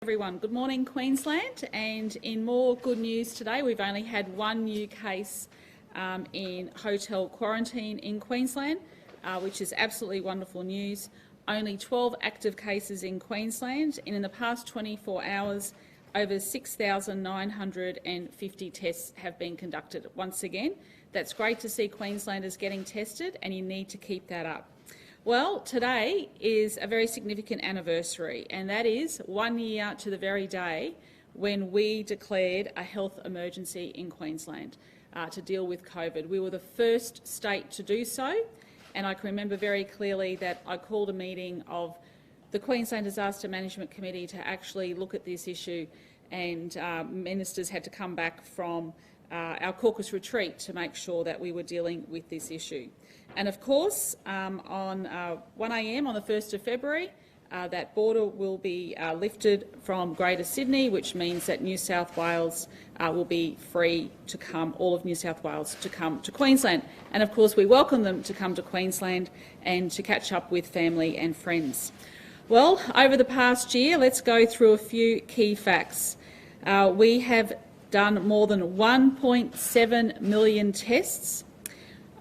Everyone, good morning Queensland, and in more good news today, we've only had one new case in hotel quarantine in Queensland, which is absolutely wonderful news. Only 12 active cases in Queensland, and in the past 24 hours over 6,950 tests have been conducted. Once again, that's great to see Queenslanders getting tested, and you need to keep that up. Well, today is a very significant anniversary, and that is 1 year to the very day when we declared a health emergency in Queensland to deal with COVID. We were the first state to do so, and I can remember very clearly that I called a meeting of the Queensland Disaster Management Committee to actually look at this issue, and ministers had to come back from our caucus retreat to make sure that we were dealing with this issue. And of course, on 1 a.m. on the 1st of February, that border will be lifted from Greater Sydney, which means that New South Wales will be free to come, all of New South Wales to come to Queensland. And of course, we welcome them to come to Queensland and to catch up with family and friends. Well, over the past year, let's go through a few key facts. We have done more than 1.7 million tests.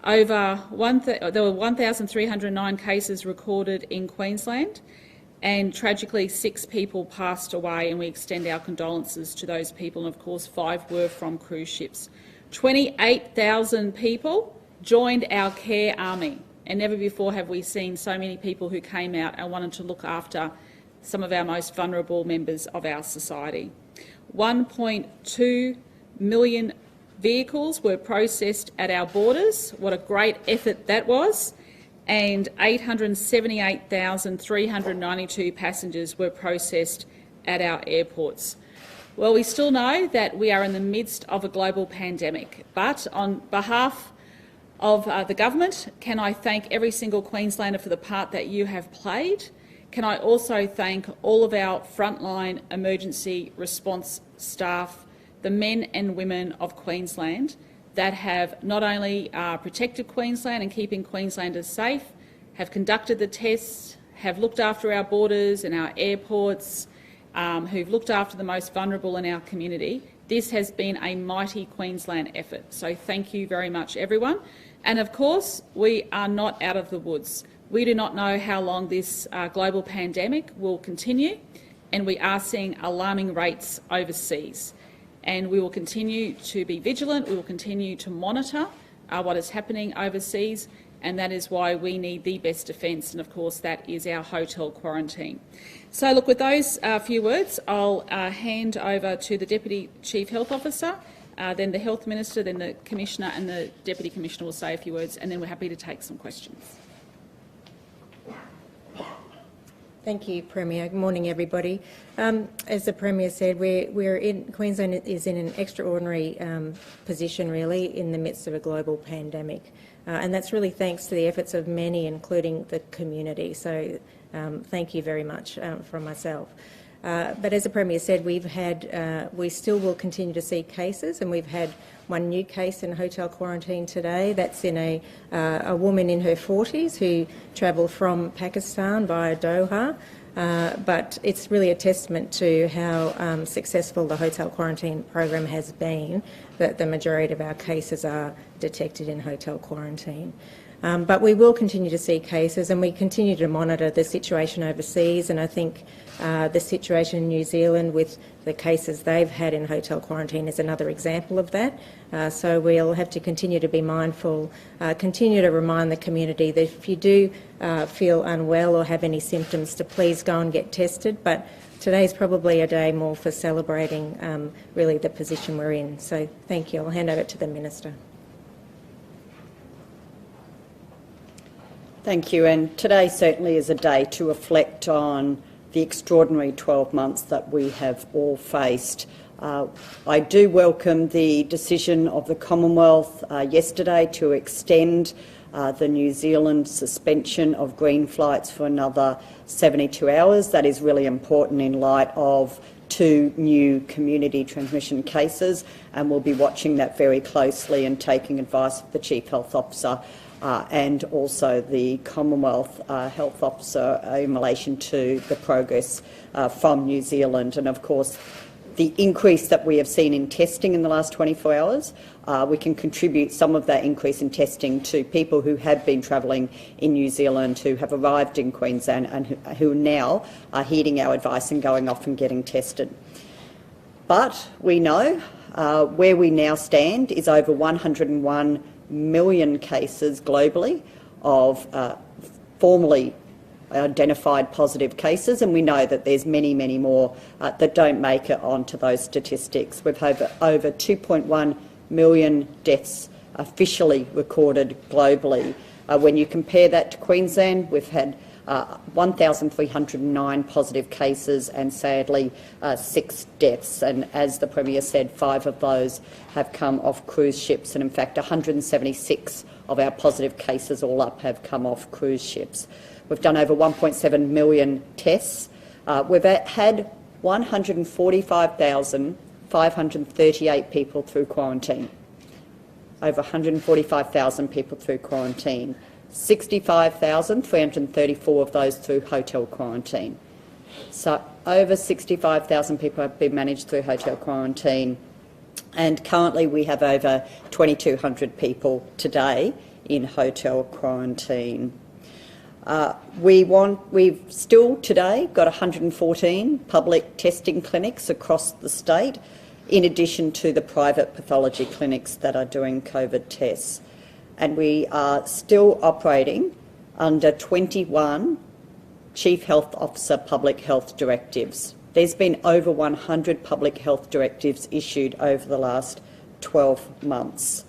There were 1,309 cases recorded in Queensland, and tragically 6 people passed away, and we extend our condolences to those people, and of course 5 were from cruise ships. 28,000 people joined our care army, and never before have we seen so many people who came out and wanted to look after some of our most vulnerable members of our society. 1.2 million vehicles were processed at our borders. What a great effort that was. And 878,392 passengers were processed at our airports. Well, we still know that we are in the midst of a global pandemic, but on behalf of the government, can I thank every single Queenslander for the part that you have played. Can I also thank all of our frontline emergency response staff, the men and women of Queensland that have not only protected Queensland and keeping Queenslanders safe, have conducted the tests, have looked after our borders and our airports, who've looked after the most vulnerable in our community. This has been a mighty Queensland effort, so thank you very much, everyone. And of course, we are not out of the woods. We do not know how long this global pandemic will continue, and we are seeing alarming rates overseas. And we will continue to be vigilant, we will continue to monitor what is happening overseas, and that is why we need the best defence, and of course that is our hotel quarantine. So look, with those few words, I'll hand over to the Deputy Chief Health Officer, then the Health Minister, then the Commissioner, and the Deputy Commissioner will say a few words, and then we're happy to take some questions. Thank you, Premier. Good morning, everybody. As the Premier said, Queensland is in an extraordinary position, really, in the midst of a global pandemic, and that's really thanks to the efforts of many, including the community. So, thank you very much from myself. But as the Premier said, we still will continue to see cases, and we've had one new case in hotel quarantine today. That's in a woman in her 40s who travelled from Pakistan via Doha. But it's really a testament to how successful the hotel quarantine program has been, that the majority of our cases are detected in hotel quarantine. But we will continue to see cases, and we continue to monitor the situation overseas, and I think the situation in New Zealand with the cases they've had in hotel quarantine is another example of that. So we'll have to continue to be mindful, continue to remind the community that if you do feel unwell or have any symptoms, to please go and get tested. But today's probably a day more for celebrating really the position we're in. So thank you. I'll hand over to the Minister. Thank you, and today certainly is a day to reflect on the extraordinary 12 months that we have all faced. I do welcome the decision of the Commonwealth yesterday to extend the New Zealand suspension of green flights for another 72 hours. That is really important in light of 2 new community transmission cases, and we'll be watching that very closely and taking advice of the Chief Health Officer and also the Commonwealth Health Officer in relation to the progress from New Zealand. And of course, the increase that we have seen in testing in the last 24 hours, we can contribute some of that increase in testing to people who have been travelling in New Zealand, who have arrived in Queensland and who now are heeding our advice and going off and getting tested. But we know where we now stand is over 101 million cases globally of formally identified positive cases, and we know that there's many, many more that don't make it onto those statistics. We've over 2.1 million deaths officially recorded globally. When you compare that to Queensland, we've had 1,309 positive cases and sadly 6 deaths, and as the Premier said, 5 of those have come off cruise ships, and in fact 176 of our positive cases all up have come off cruise ships. We've done over 1.7 million tests. We've had 145,538 people through quarantine. Over 145,000 people through quarantine. 65,334 of those through hotel quarantine. So over 65,000 people have been managed through hotel quarantine, and currently we have over 2,200 people today in hotel quarantine. We've still today got 114 public testing clinics across the state, in addition to the private pathology clinics that are doing COVID tests. And we are still operating under 21 Chief Health Officer public health directives. There's been over 100 public health directives issued over the last 12 months.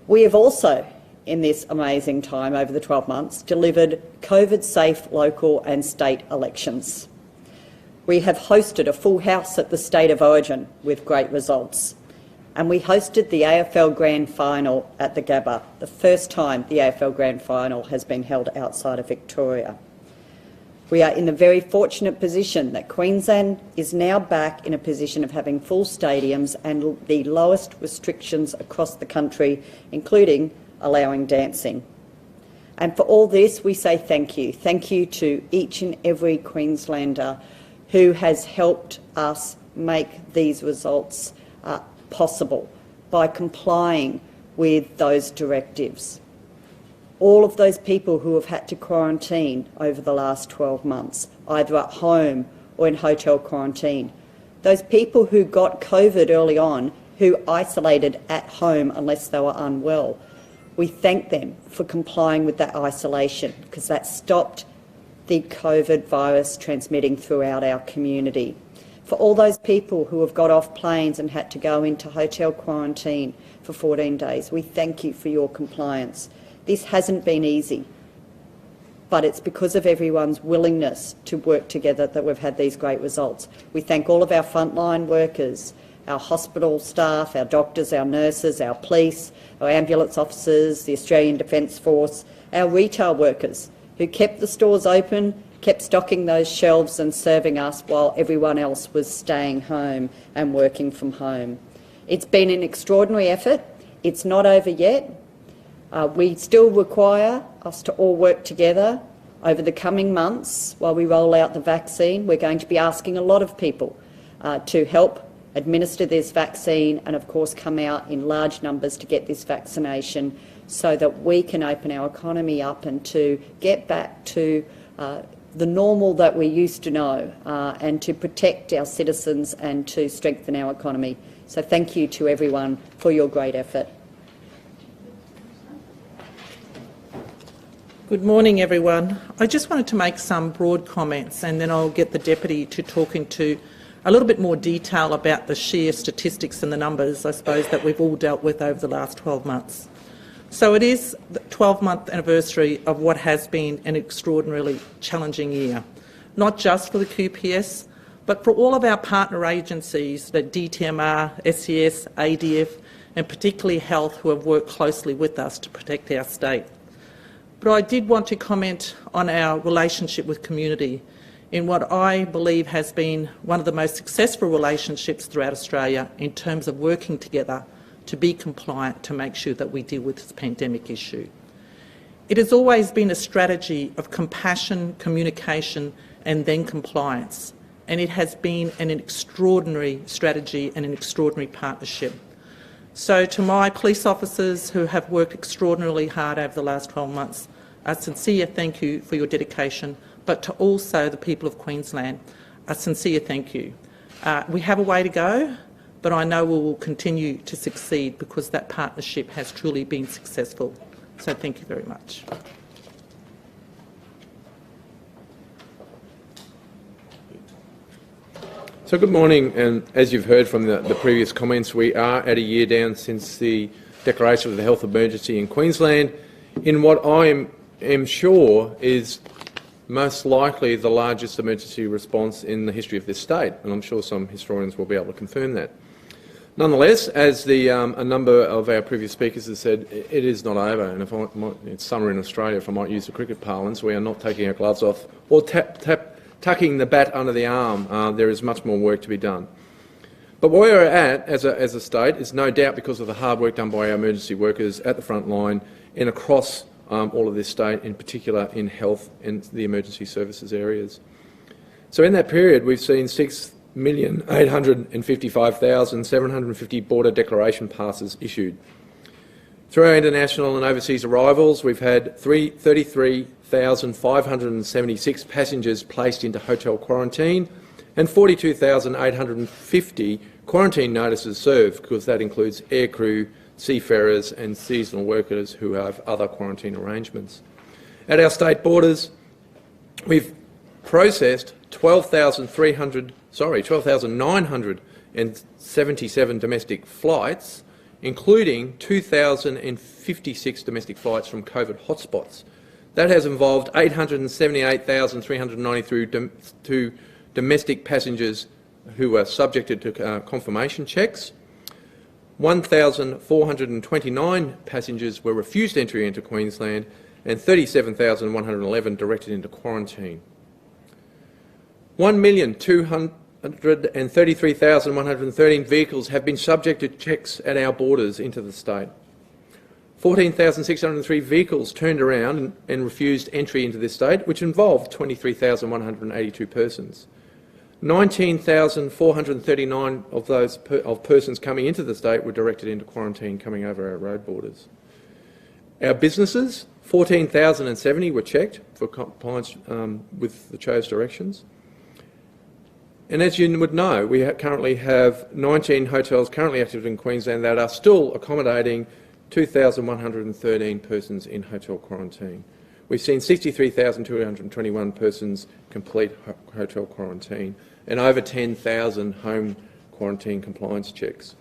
We have also, in this amazing time over the 12 months, delivered COVID-safe local and state elections. We have hosted a full house at the State of Origin with great results. And we hosted the AFL Grand Final at the Gabba, the first time the AFL Grand Final has been held outside of Victoria. We are in the very fortunate position that Queensland is now back in a position of having full stadiums and the lowest restrictions across the country, including allowing dancing. And for all this, we say thank you. Thank you to each and every Queenslander who has helped us make these results possible by complying with those directives. All of those people who have had to quarantine over the last 12 months, either at home or in hotel quarantine. Those people who got COVID early on, who isolated at home unless they were unwell. We thank them for complying with that isolation, because that stopped the COVID virus transmitting throughout our community. For all those people who have got off planes and had to go into hotel quarantine for 14 days, we thank you for your compliance. This hasn't been easy, but it's because of everyone's willingness to work together that we've had these great results. We thank all of our frontline workers, our hospital staff, our doctors, our nurses, our police, our ambulance officers, the Australian Defence Force, our retail workers who kept the stores open, kept stocking those shelves and serving us while everyone else was staying home and working from home. It's been an extraordinary effort. It's not over yet. We still require us to all work together over the coming months while we roll out the vaccine. We're going to be asking a lot of people to help administer this vaccine and, of course, come out in large numbers to get this vaccination so that we can open our economy up and to get back to the normal that we used to know and to protect our citizens and to strengthen our economy. So thank you to everyone for your great effort. Good morning, everyone. I just wanted to make some broad comments and then I'll get the Deputy to talk into a little bit more detail about the sheer statistics and the numbers, I suppose, that we've all dealt with over the last 12 months. So it is the 12-month anniversary of what has been an extraordinarily challenging year, not just for the QPS, but for all of our partner agencies, the DTMR, SES, ADF, and particularly Health, who have worked closely with us to protect our state. But I did want to comment on our relationship with community in what I believe has been one of the most successful relationships throughout Australia in terms of working together to be compliant to make sure that we deal with this pandemic issue. It has always been a strategy of compassion, communication and then compliance, and it has been an extraordinary strategy and an extraordinary partnership. So to my police officers who have worked extraordinarily hard over the last 12 months, a sincere thank you for your dedication, but to also the people of Queensland, a sincere thank you. We have a way to go, but I know we will continue to succeed because that partnership has truly been successful. So thank you very much. So good morning, and as you've heard from the previous comments, we are at a year down since the declaration of the health emergency in Queensland in what I am sure is most likely the largest emergency response in the history of this state, and I'm sure some historians will be able to confirm that. Nonetheless, as a number of our previous speakers have said, it is not over, and if it's summer in Australia, if I might use the cricket parlance, we are not taking our gloves off or tucking the bat under the arm. There is much more work to be done. But where we're at as a state is no doubt because of the hard work done by our emergency workers at the front line and across all of this state, in particular in health and the emergency services areas. So in that period, we've seen 6,855,750 border declaration passes issued. Through our international and overseas arrivals, we've had 33,576 passengers placed into hotel quarantine and 42,850 quarantine notices served, because that includes aircrew, seafarers and seasonal workers who have other quarantine arrangements. At our state borders, we've processed 12,977 domestic flights, including 2,056 domestic flights from COVID hotspots. That has involved 878,392 domestic passengers who were subjected to confirmation checks. 1,429 passengers were refused entry into Queensland and 37,111 directed into quarantine. 1,233,113 vehicles have been subject to checks at our borders into the state. 14,603 vehicles turned around and refused entry into this state, which involved 23,182 persons. 19,439 of those persons coming into the state were directed into quarantine coming over our road borders. Our businesses, 14,070 were checked for compliance with the CHO's directions. And as you would know, we currently have 19 hotels currently active in Queensland that are still accommodating 2,113 persons in hotel quarantine. We've seen 63,221 persons complete hotel quarantine and over 10,000 home quarantine compliance checks.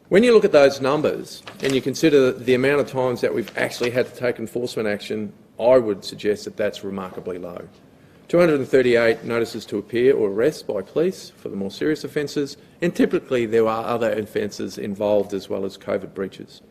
When you look at those numbers and you consider the amount of times that we've actually had to take enforcement action, I would suggest that that's remarkably low. 238 notices to appear or arrest by police for the more serious offences, and typically there are other offences involved as well as COVID breaches.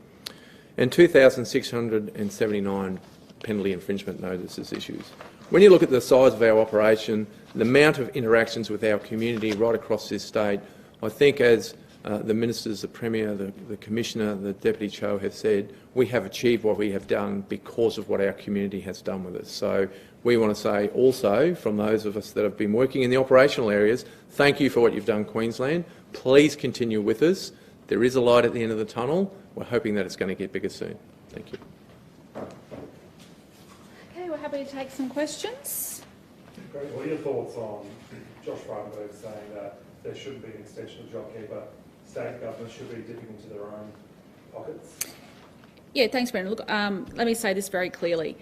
And 2,679 penalty infringement notices issued. When you look at the size of our operation, the amount of interactions with our community right across this state, I think as the ministers, the Premier, the Commissioner, the Deputy CHO have said, we have achieved what we have done because of what our community has done with us. So we want to say also, from those of us that have been working in the operational areas, thank you for what you've done, Queensland. Please continue with us. There is a light at the end of the tunnel. We're hoping that it's going to get bigger soon. Thank you. Okay, we're happy to take some questions. Great. What are your thoughts on Josh Frydenberg saying that there shouldn't be an extension of JobKeeper? State governments should be dipping into their own pockets? Yeah, thanks, Brendan. Look, let me say this very clearly.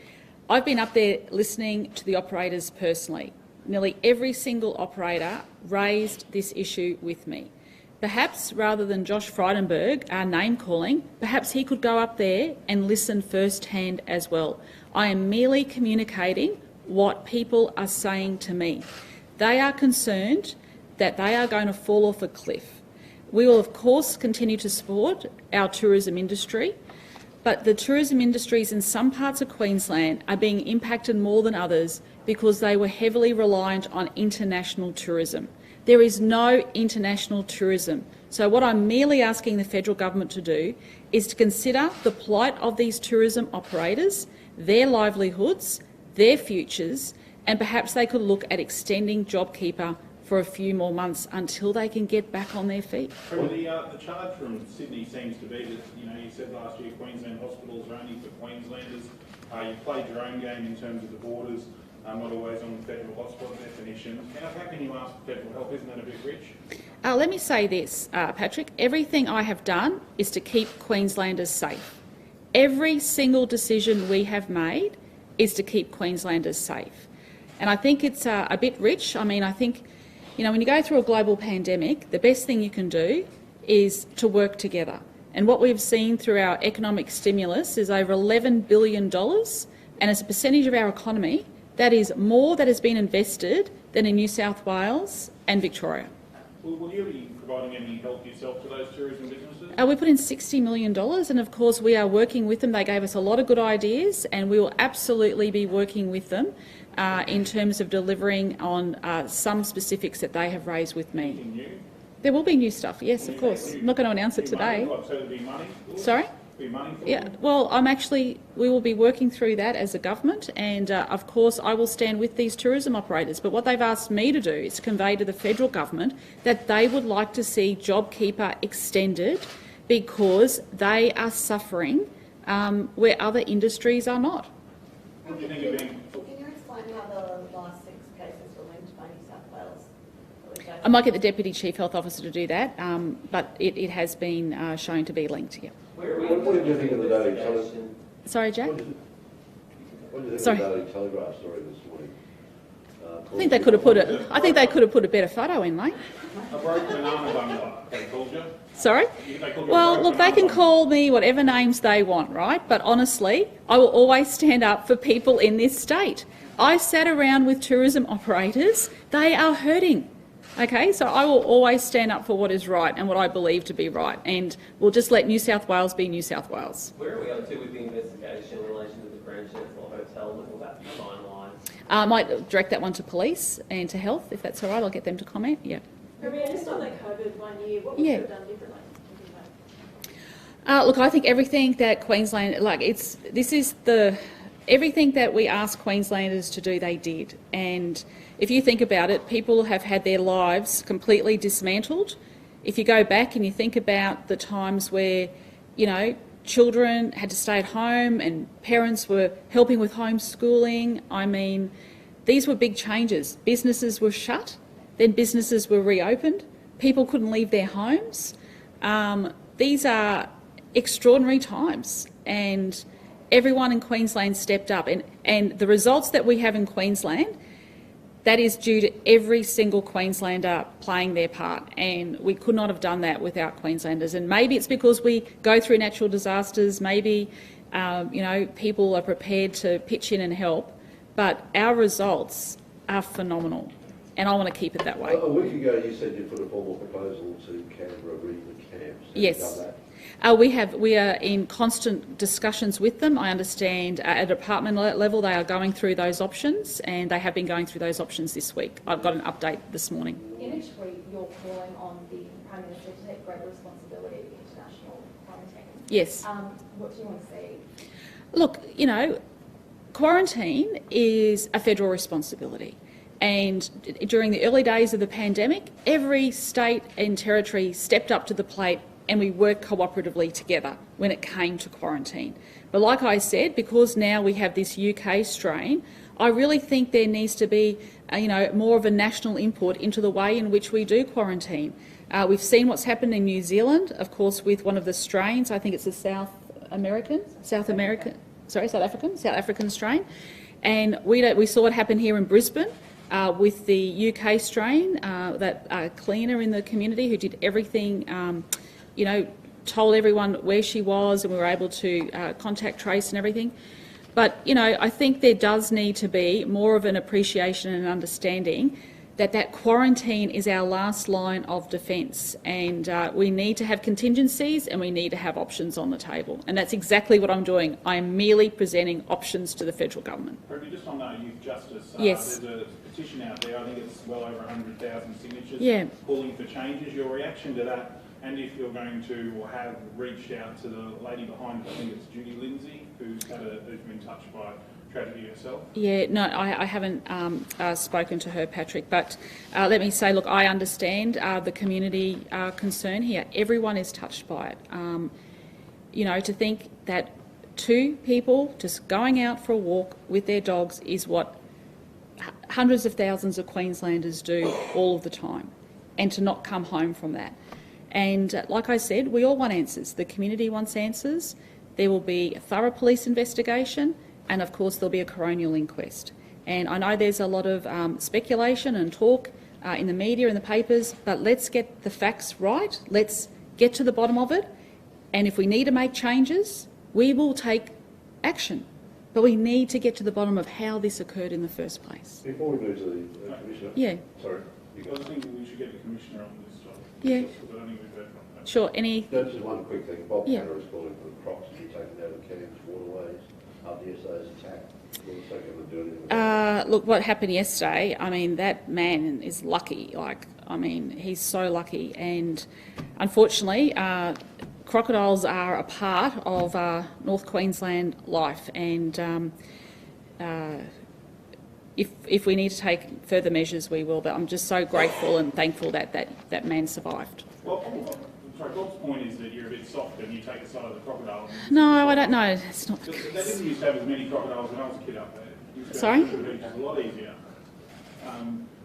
I've been up there listening to the operators personally. Nearly every single operator raised this issue with me. Perhaps rather than Josh Frydenberg, our name calling, perhaps he could go up there and listen firsthand as well. I am merely communicating what people are saying to me. They are concerned that they are going to fall off a cliff. We will, of course, continue to support our tourism industry, but the tourism industries in some parts of Queensland are being impacted more than others because they were heavily reliant on international tourism. There is no international tourism. So what I'm merely asking the federal government to do is to consider the plight of these tourism operators, their livelihoods, their futures, and perhaps they could look at extending JobKeeper for a few more months until they can get back on their feet. The charge from Sydney seems to be that, you said last year Queensland hospitals are only for Queenslanders. You played your own game in terms of the borders, not always on the federal hotspot definition. How can you ask for federal help? Isn't that a bit rich? Let me say this, Patrick. Everything I have done is to keep Queenslanders safe. Every single decision we have made is to keep Queenslanders safe. And I think it's a bit rich. I mean, I think, when you go through a global pandemic, the best thing you can do is to work together. And what we've seen through our economic stimulus is over $11 billion, and as a percentage of our economy, that is more that has been invested than in New South Wales and Victoria. Will you be providing any help yourself to those tourism businesses? We put in $60 million, and of course we are working with them. They gave us a lot of good ideas, and we will absolutely be working with them in terms of delivering on some specifics that they have raised with me. Anything new? There will be new stuff, yes, of course. I'm not going to announce it today. Sorry? Yeah, well, we will be working through that as a government, and of course I will stand with these tourism operators. But what they've asked me to do is to convey to the federal government that they would like to see JobKeeper extended because they are suffering where other industries are not. What do you think of being... Can you explain how the last 6 cases were linked by New South Wales? I might get the Deputy Chief Health Officer to do that, but it has been shown to be linked, yeah. What did you think of the Daily Telegraph? Sorry, Jack? What did you think Sorry. of the Daily Telegraph story this morning? I think they could have put a better photo in, mate. A broke banana bungler, they called you? Sorry? Well, look, they can call me whatever names they want, right? But honestly, I will always stand up for people in this state. I sat around with tourism operators. They are hurting. Okay, so I will always stand up for what is right and what I believe to be right, and we'll just let New South Wales be New South Wales. Where are we up to with the investigation in relation to the Grand Chancellor Hotel and all that finalised? I might direct that one to police and to health, if that's all right. I'll get them to comment. Yeah. Premier, just on the COVID 1 year, what would you have done differently? Look, I think everything that Queensland, everything that we asked Queenslanders to do, they did. And if you think about it, people have had their lives completely dismantled. If you go back and you think about the times where, children had to stay at home and parents were helping with homeschooling, I mean, these were big changes. Businesses were shut, then businesses were reopened. People couldn't leave their homes. These are extraordinary times, and everyone in Queensland stepped up. And the results that we have in Queensland, that is due to every single Queenslander playing their part, and we could not have done that without Queenslanders. And maybe it's because we go through natural disasters, maybe people are prepared to pitch in and help, but our results are phenomenal, and I want to keep it that way. A week ago you said you put a formal proposal to Canberra re the camps. Have yes. you done that? We are in constant discussions with them. I understand at a department level they are going through those options, and they have been going through those options this week. I've got an update this morning. In each week you're calling on the Prime Minister to take greater responsibility of the international quarantine. Yes. What do you want to see? Look, quarantine is a federal responsibility. And during the early days of the pandemic, every state and territory stepped up to the plate, and we worked cooperatively together when it came to quarantine. But like I said, because now we have this UK strain, I really think there needs to be more of a national input into the way in which we do quarantine. We've seen what's happened in New Zealand, of course, with one of the strains. I think it's the South African strain. And we saw what happened here in Brisbane with the UK strain, that cleaner in the community who did everything, told everyone where she was, and we were able to contact trace and everything. But, I think there does need to be more of an appreciation and understanding that quarantine is our last line of defence, and we need to have contingencies and we need to have options on the table. And that's exactly what I'm doing. I'm merely presenting options to the federal government. Premier, just on youth justice, yes. There's a petition out there, I think it's well over 100,000 signatures, calling for changes. Your reaction to that, and if you're going to or have reached out to the lady behind it, I think it's Judy Lindsay, who's been touched by tragedy herself? Yeah, no, I haven't spoken to her, Patrick, but let me say, look, I understand the community concern here. Everyone is touched by it. You know, to think that 2 people just going out for a walk with their dogs is what hundreds of thousands of Queenslanders do all of the time, and to not come home from that. And like I said, we all want answers. The community wants answers. There will be a thorough police investigation, and of course there'll be a coronial inquest. And I know there's a lot of speculation and talk in the media and the papers, but let's get the facts right. Let's get to the bottom of it. And if we need to make changes, we will take action. But we need to get to the bottom of how this occurred in the first place. Before we move to the Commissioner. Yeah. Sorry. I think we should get the Commissioner on this topic. Yeah. I don't think we've heard from her. Sure. Any? No, just one quick thing. Bob Tanner is calling for the crocs to be taken out of Cairns waterways after yesterday's attack. Look, what happened yesterday, I mean, that man is lucky. Like, I mean, he's so lucky. And unfortunately, crocodiles are a part of North Queensland life. And if we need to take further measures, we will. But I'm just so grateful and thankful that that man survived. Well, sorry, Bob's point is that you're a bit soft and you take the side of the crocodile. No, I don't know. It's not. They didn't used to have as many crocodiles when I was a kid up there. Sorry? It's a lot easier.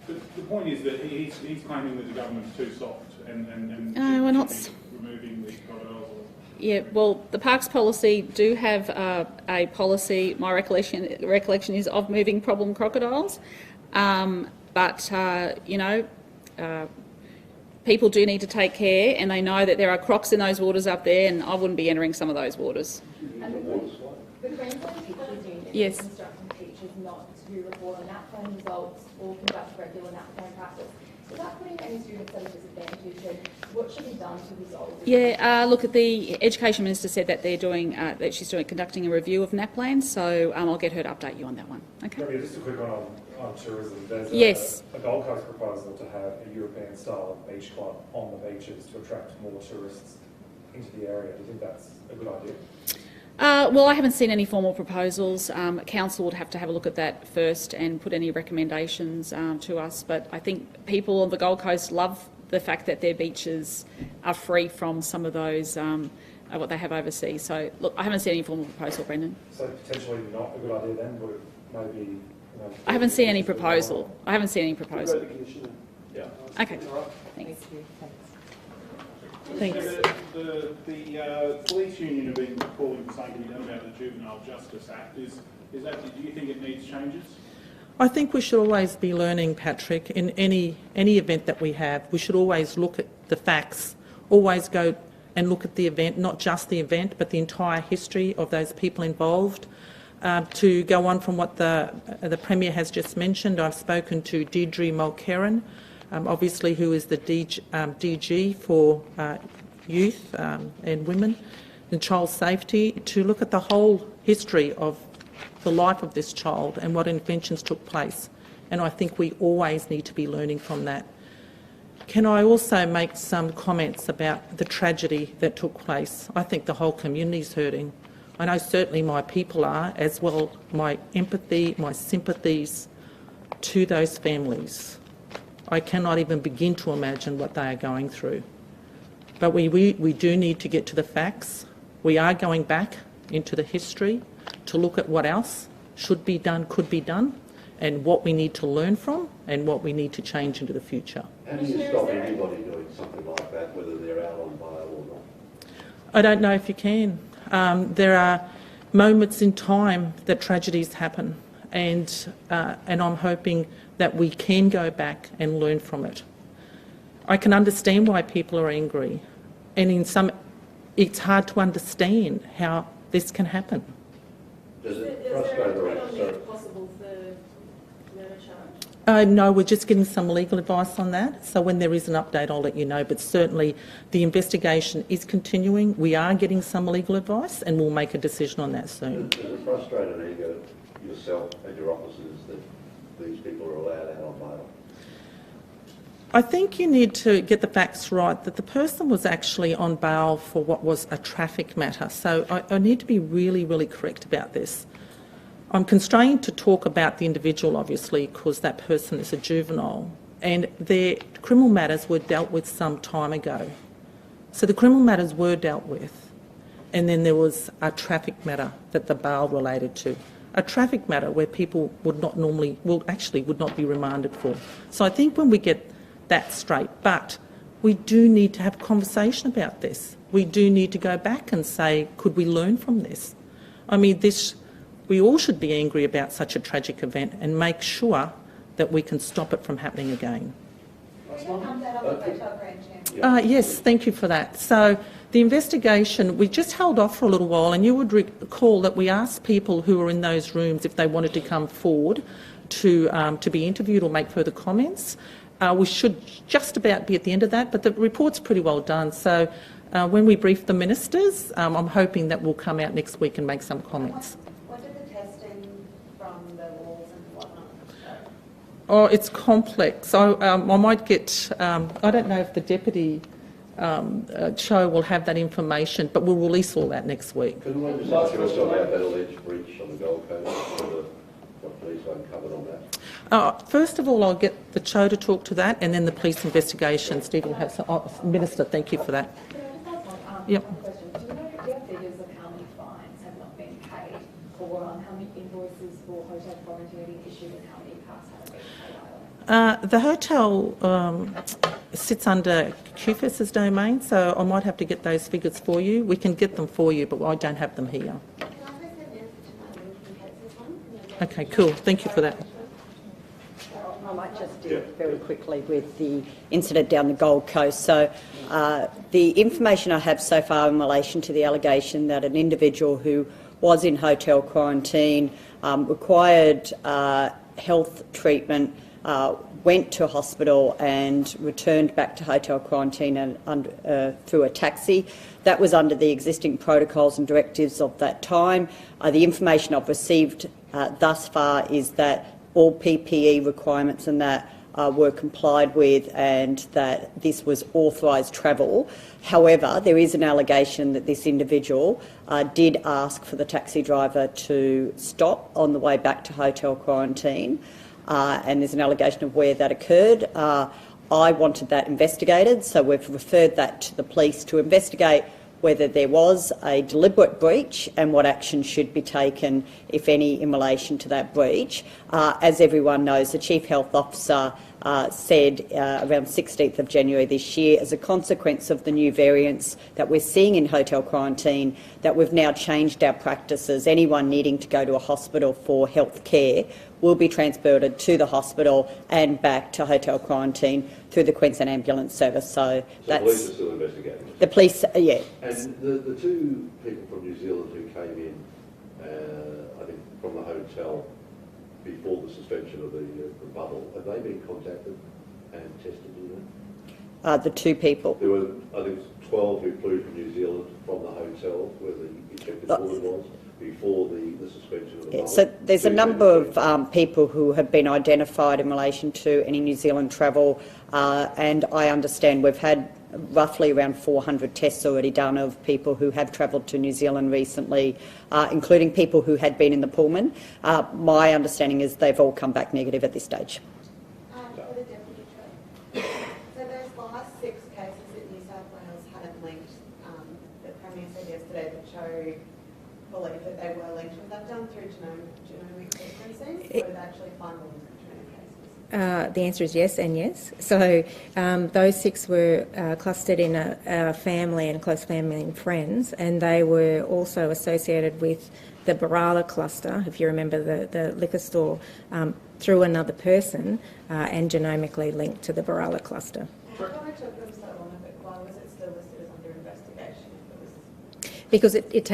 But the point is that he's claiming that the government's too soft and no, we're not removing the crocodiles. Yeah, well, the Parks policy do have a policy, my recollection is, of moving problem crocodiles. But you know, people do need to take care, and they know that there are crocs in those waters up there, and I wouldn't be entering some of those waters. The Queensland Teachers Union is instructing teachers not to report on NAPLAN results or conduct regular NAPLAN practice. Is that putting any students at a disadvantage, and what should be done to resolve this? Yeah, look, the Education Minister said that they're doing conducting a review of NAPLAN, so I'll get her to update you on that one. Okay. Maybe just a quick one on tourism. There's a Gold Coast proposal to have a European style beach club on the beaches to attract more tourists into the area. Do you think that's a good idea? Well, I haven't seen any formal proposals. Council would have to have a look at that first and put any recommendations to us. But I think people on the Gold Coast love the fact that their beaches are free from some of those, what they have overseas. So, look, I haven't seen any formal proposal, Brendan. So potentially not a good idea then? Would it maybe... I haven't seen any proposal. I haven't seen any proposal. Yeah. Okay. Thanks. Thanks. The police union have been calling for something to be done about the Juvenile Justice Act. Do you think it needs changes? I think we should always be learning, Patrick. In any event that we have, we should always look at the facts, always go and look at the event, not just the event, but the entire history of those people involved. To go on from what the Premier has just mentioned, I've spoken to Deirdre Mulcairn, obviously who is the DG for youth and women and child safety, to look at the whole history of the life of this child and what interventions took place. And I think we always need to be learning from that. Can I also make some comments about the tragedy that took place? I think the whole community is hurting. I know certainly my people are, as well my empathy, my sympathies to those families. I cannot even begin to imagine what they are going through. But we do need to get to the facts. We are going back into the history to look at what else should be done, could be done, and what we need to learn from and what we need to change into the future. How do you stop anybody doing something like that, whether they're out on bail or not? I don't know if you can. There are moments in time that tragedies happen, and I'm hoping that we can go back and learn from it. I can understand why people are angry, and it's hard to understand how this can happen. Does it frustrate the possible for murder charge? No, we're just getting some legal advice on that. So when there is an update, I'll let you know. But certainly the investigation is continuing. We are getting some legal advice and we'll make a decision on that soon. Does it frustrate and ego yourself and your officers that these people are allowed out on bail? I think you need to get the facts right, that the person was actually on bail for what was a traffic matter. So I need to be really, really correct about this. I'm constrained to talk about the individual, obviously, because that person is a juvenile, and their criminal matters were dealt with some time ago. So the criminal matters were dealt with, and then there was a traffic matter that the bail related to. A traffic matter where people would not normally, well, actually would not be remanded for. So I think when we get that straight, but we do need to have a conversation about this. We do need to go back and say, could we learn from this? I mean, we all should be angry about such a tragic event and make sure that we can stop it from happening again. Yes, thank you for that. So the investigation, we just held off for a little while, and you would recall that we asked people who were in those rooms if they wanted to come forward to be interviewed or make further comments. We should just about be at the end of that, but the report's pretty well done. So when we brief the ministers, I'm hoping that we'll come out next week and make some comments. What did the testing from the walls and whatnot show? Oh, it's complex. I might get, I don't know if the Deputy Cho will have that information, but we'll release all that next week. Couldn't we just ask you about that alleged breach on the Gold Coast? What police uncovered on that? First of all, I'll get the Cho to talk to that, and then the police investigation. Stephen will have some. Minister, thank you for that. Can I just ask one Yep. question? Do you have figures of how many fines have not been paid, or how many invoices for hotel quarantine being issued, and how many pass haven't been paid either? The hotel sits under QFES's domain, so I might have to get those figures for you. We can get them for you, but I don't have them here. Okay, cool. Thank you for that. I might just do it very quickly with the incident down the Gold Coast. So the information I have so far in relation to the allegation that an individual who was in hotel quarantine required health treatment, went to hospital and returned back to hotel quarantine and through a taxi. That was under the existing protocols and directives of that time. The information I've received thus far is that all PPE requirements and that were complied with, and that this was authorised travel. However, there is an allegation that this individual did ask for the taxi driver to stop on the way back to hotel quarantine, and there's an allegation of where that occurred. I wanted that investigated, so we've referred that to the police to investigate whether there was a deliberate breach and what action should be taken, if any, in relation to that breach. As everyone knows, the Chief Health Officer said around 16th of January this year, as a consequence of the new variants that we're seeing in hotel quarantine, that we've now changed our practices. Anyone needing to go to a hospital for health care will be transported to the hospital and back to hotel quarantine through the Queensland Ambulance Service. So that's... The police are still investigating? The police, yeah. And the two people from New Zealand who came in, I think, from the hotel before the suspension of the bubble, have they been contacted and tested, do you know? The two people. There were, I think, 12 who flew from New Zealand from the hotel where the ejected order was before the suspension of the bubble. So there's a number of people who have been identified in relation to any New Zealand travel, and I understand we've had roughly around 400 tests already done of people who have travelled to New Zealand recently, including people who had been in the Pullman. My understanding is they've all come back negative at this stage. For the Deputy Chair. So those last 6 cases that New South Wales hadn't linked, the Premier said yesterday that Cho believed that they were linked. Was that done through genomic sequencing, or did they actually find the link between the cases? The answer is yes and yes. So those 6 were clustered in a family and close family and friends, and they were also associated with the Barala cluster, if you remember the liquor store, through another person and genomically linked to the Barala cluster. How come it took them so long? Why was it still listed as under investigation? Because it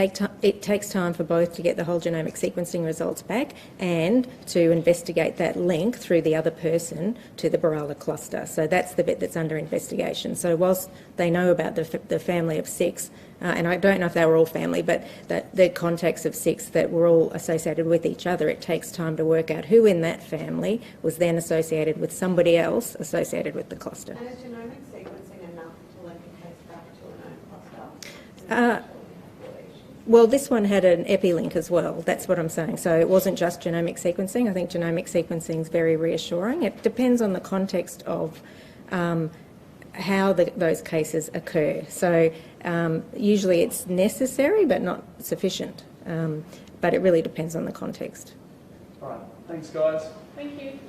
It takes time for both to get the whole genomic sequencing results back and to investigate that link through the other person to the Barala cluster. So that's the bit that's under investigation. So whilst they know about the family of 6, and I don't know if they were all family, but the contacts of 6 that were all associated with each other, it takes time to work out who in that family was then associated with somebody else associated with the cluster. And is genomic sequencing enough to link a case back to a known cluster? Well, this one had an EpiLink as well. That's what I'm saying. So it wasn't just genomic sequencing. I think genomic sequencing is very reassuring. It depends on the context of how those cases occur. So usually it's necessary but not sufficient. But it really depends on the context. All right. Thanks, guys. Thank you.